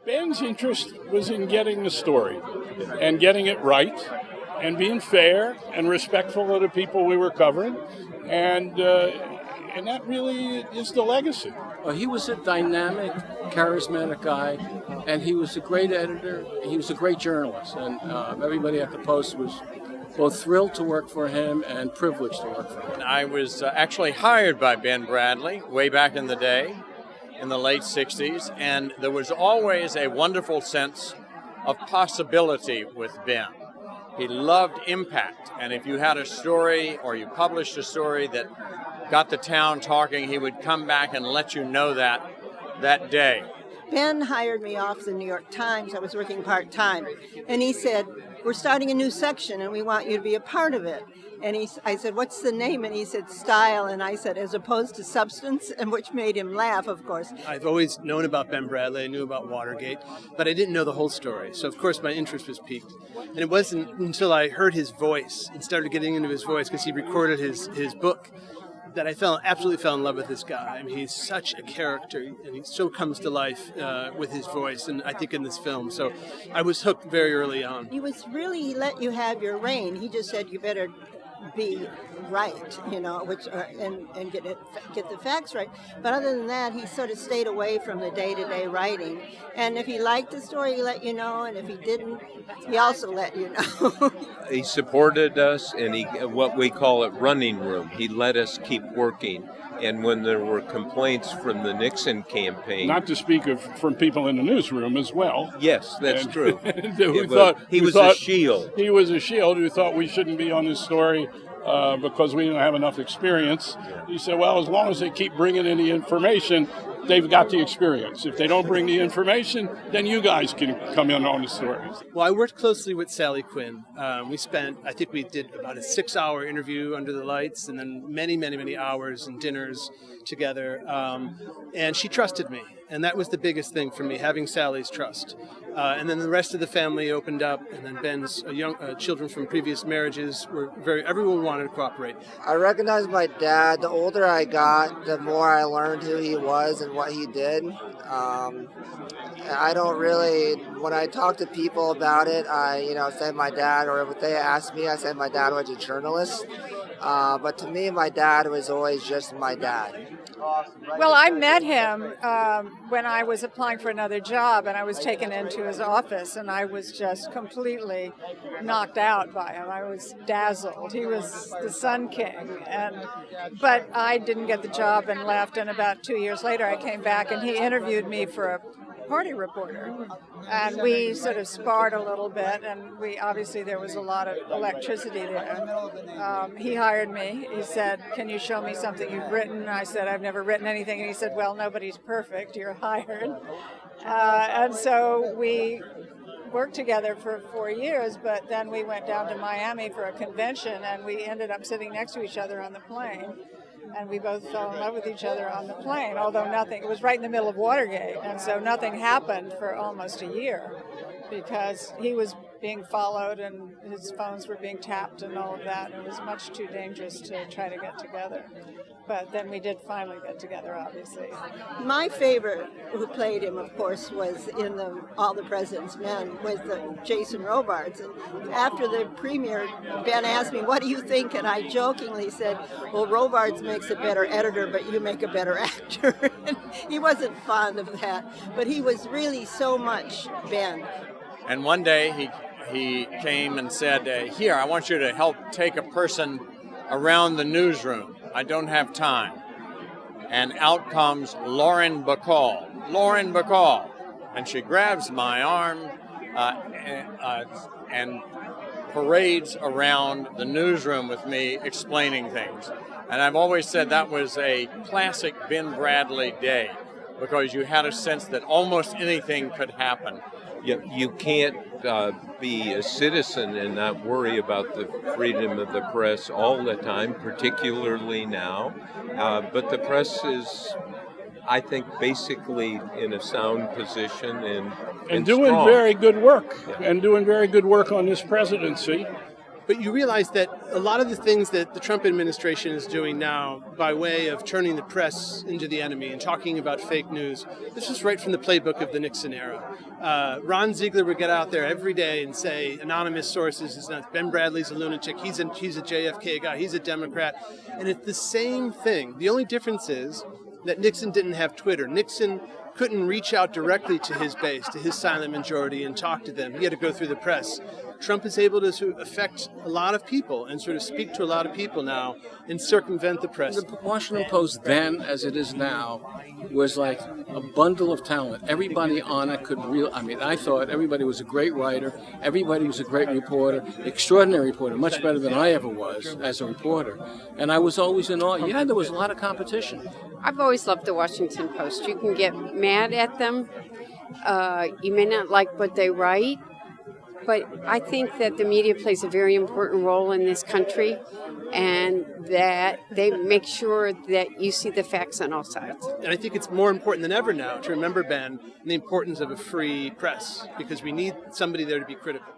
Ben's interest was in getting the story and getting it right and being fair and respectful of the people we were covering. And that really is the legacy. Well, he was a dynamic, charismatic guy, and he was a great editor. He was a great journalist, and everybody at the Post was both thrilled to work for him and privileged to work for him. I was actually hired by Ben Bradlee way back in the day, in the late 60s, and there was always a wonderful sense of possibility with Ben. He loved impact, and if you had a story or you published a story that got the town talking, he would come back and let you know that day. Ben hired me off the New York Times. I was working part-time. And he said, we're starting a new section and we want you to be a part of it. And I said, what's the name? And he said, Style. And I said, as opposed to Substance, and which made him laugh, of course. I've always known about Ben Bradlee. I knew about Watergate, but I didn't know the whole story. So, of course, my interest was piqued. And it wasn't until I heard his voice and started getting into his voice, because he recorded his book, that I absolutely fell in love with this guy. I mean, he's such a character, and he so comes to life with his voice, and I think in this film. So I was hooked very early on. He let you have your reign. He just said, you better be right, and get the facts right. But other than that, he sort of stayed away from the day-to-day writing. And if he liked the story, he let you know, and if he didn't, he also let you know. He supported us, and what we call it running room. He let us keep working. And when there were complaints from the Nixon campaign... Not to speak of from people in the newsroom as well. Yes, that's true. He was a shield. He was a shield who thought we shouldn't be on this story because we didn't have enough experience. He said, well, as long as they keep bringing in the information, they've got the experience. If they don't bring the information, then you guys can come in on the stories. Well, I worked closely with Sally Quinn. I think we did about a 6-hour interview under the lights, and then many, many, many hours and dinners together. And she trusted me. And that was the biggest thing for me, having Sally's trust. And then the rest of the family opened up, and then Ben's children from previous marriages everyone wanted to cooperate. I recognized my dad. The older I got, the more I learned who he was and what he did. I don't really, when I talk to people about it, I say my dad, or if they ask me, I say my dad was a journalist. But to me, my dad was always just my dad. Well, I met him when I was applying for another job, and I was taken into his office, and I was just completely knocked out by him. I was dazzled. He was the Sun King, but I didn't get the job and left, and about 2 years later I came back, and he interviewed me for a party reporter, and we sort of sparred a little bit, and obviously there was a lot of electricity there. He hired me. He said, can you show me something you've written? I said, I've never written anything. And he said, well, nobody's perfect. You're hired. And so we worked together for 4 years, but then we went down to Miami for a convention, and we ended up sitting next to each other on the plane. And we both fell in love with each other on the plane, although it was right in the middle of Watergate, and so nothing happened for almost a year because he was being followed and his phones were being tapped and all of that. It was much too dangerous to try to get together. But then we did finally get together, obviously. My favorite who played him, of course, was in All the President's Men, was Jason Robards. And after the premiere, Ben asked me, what do you think? And I jokingly said, well, Robards makes a better editor, but you make a better actor. And he wasn't fond of that, but he was really so much Ben. And one day he came and said, here, I want you to help take a person around the newsroom. I don't have time. And out comes Lauren Bacall. Lauren Bacall. And she grabs my arm and parades around the newsroom with me explaining things. And I've always said that was a classic Ben Bradlee day because you had a sense that almost anything could happen. You can't be a citizen and not worry about the freedom of the press all the time, particularly now. But the press is, I think, basically in a sound position and doing strong. very good work. Yeah. And doing very good work on this presidency. But you realize that a lot of the things that the Trump administration is doing now by way of turning the press into the enemy and talking about fake news, this is right from the playbook of the Nixon era. Ron Ziegler would get out there every day and say, anonymous sources, is not Ben Bradlee's a lunatic, he's a JFK guy, he's a Democrat. And it's the same thing. The only difference is that Nixon didn't have Twitter. Nixon couldn't reach out directly to his base, to his silent majority, and talk to them. He had to go through the press. Trump is able to sort of affect a lot of people and sort of speak to a lot of people now and circumvent the press. The Washington Post then, as it is now, was like a bundle of talent. Everybody on it could I thought everybody was a great writer, everybody was a great reporter, extraordinary reporter, much better than I ever was as a reporter. And I was always in awe. Yeah, there was a lot of competition. I've always loved the Washington Post. You can get mad at them. You may not like what they write, but I think that the media plays a very important role in this country, and that they make sure that you see the facts on all sides. And I think it's more important than ever now to remember, Ben, the importance of a free press, because we need somebody there to be critical.